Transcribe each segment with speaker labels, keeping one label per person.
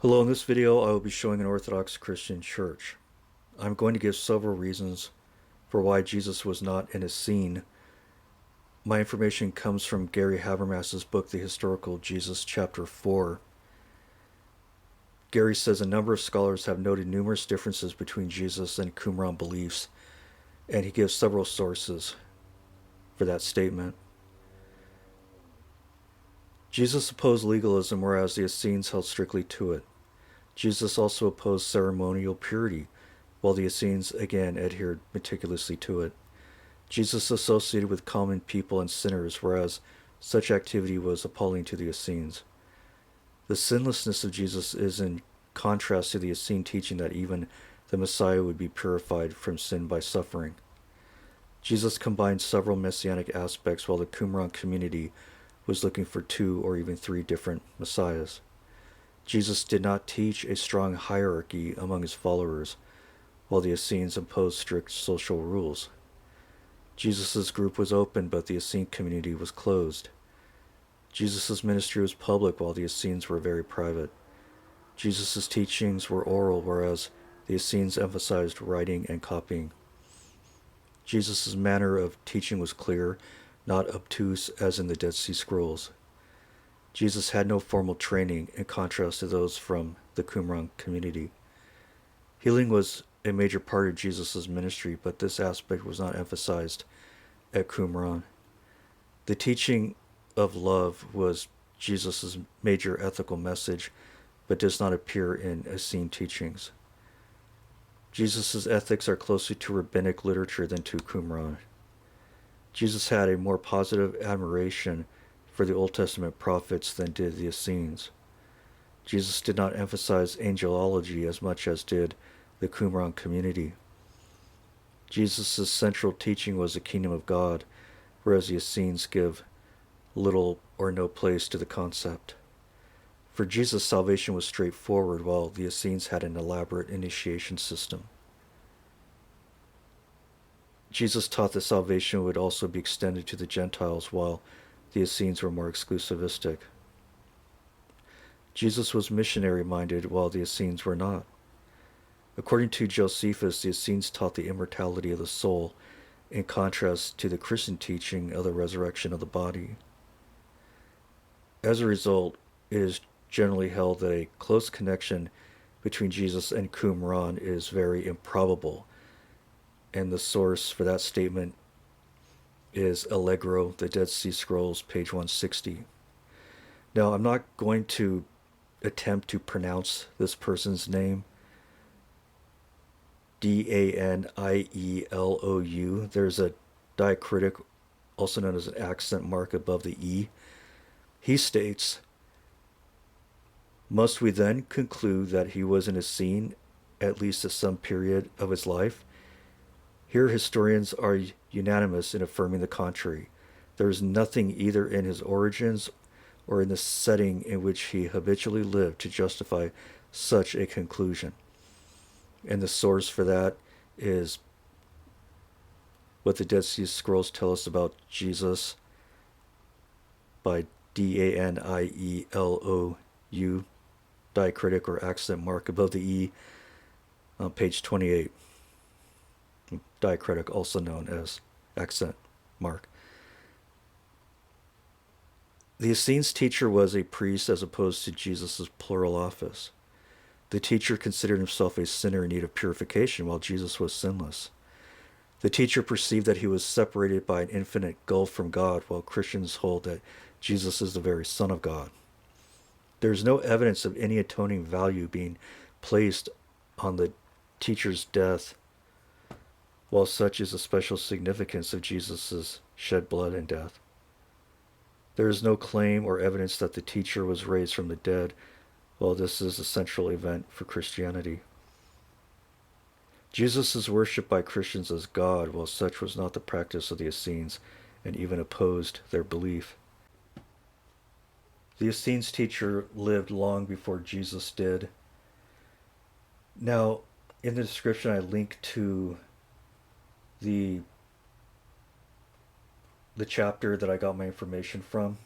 Speaker 1: Hello, in this video I will be showing an Orthodox Christian church. I'm going to give several reasons for why Jesus was not in Essene. My information comes from Gary Habermas's book, The Historical Jesus, Chapter 4. Gary says a number of scholars have noted numerous differences between Jesus and Qumran beliefs, and he gives several sources for that statement. Jesus opposed legalism, whereas the Essenes held strictly to it. Jesus also opposed ceremonial purity, while the Essenes again adhered meticulously to it. Jesus associated with common people and sinners, whereas such activity was appalling to the Essenes. The sinlessness of Jesus is in contrast to the Essene teaching that even the Messiah would be purified from sin by suffering. Jesus combined several messianic aspects, while the Qumran community was looking for two or even three different messiahs. Jesus did not teach a strong hierarchy among his followers, while the Essenes imposed strict social rules. Jesus' group was open, but the Essene community was closed. Jesus' ministry was public, while the Essenes were very private. Jesus' teachings were oral, whereas the Essenes emphasized writing and copying. Jesus' manner of teaching was clear, not obtuse as in the Dead Sea Scrolls. Jesus had no formal training, in contrast to those from the Qumran community. Healing was a major part of Jesus' ministry, but this aspect was not emphasized at Qumran. The teaching of love was Jesus' major ethical message, but does not appear in Essene teachings. Jesus' ethics are closer to rabbinic literature than to Qumran. Jesus had a more positive admiration for the Old Testament prophets than did the Essenes. Jesus did not emphasize angelology as much as did the Qumran community. Jesus' central teaching was the kingdom of God, whereas the Essenes give little or no place to the concept. For Jesus, salvation was straightforward, while the Essenes had an elaborate initiation system. Jesus taught that salvation would also be extended to the Gentiles, while the Essenes were more exclusivistic. Jesus was missionary-minded, while the Essenes were not. According to Josephus, the Essenes taught the immortality of the soul, in contrast to the Christian teaching of the resurrection of the body. As a result, it is generally held that a close connection between Jesus and Qumran is very improbable, and the source for that statement is Allegro, the Dead Sea Scrolls, page 160. Now, I'm not going to attempt to pronounce this person's name. Danielou. There's a diacritic, also known as an accent mark above the E. He states, "Must we then conclude that he was an Essene, at least at some period of his life? Here historians are unanimous in affirming the contrary. There is nothing either in his origins or in the setting in which he habitually lived to justify such a conclusion." And the source for that is what the Dead Sea Scrolls tell us about Jesus by Danielou, diacritic or accent mark above the E, on page 28. Diacritic, also known as accent mark. The Essenes' teacher was a priest as opposed to Jesus' plural office. The teacher considered himself a sinner in need of purification, while Jesus was sinless. The teacher perceived that he was separated by an infinite gulf from God, while Christians hold that Jesus is the very Son of God. There is no evidence of any atoning value being placed on the teacher's death, while such is the special significance of Jesus' shed blood and death. There is no claim or evidence that the teacher was raised from the dead, while this is a central event for Christianity. Jesus is worshipped by Christians as God, while such was not the practice of the Essenes, and even opposed their belief. The Essenes' teacher lived long before Jesus did. Now, in the description I link to the chapter that I got my information from,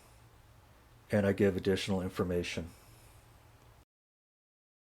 Speaker 1: and I give additional information.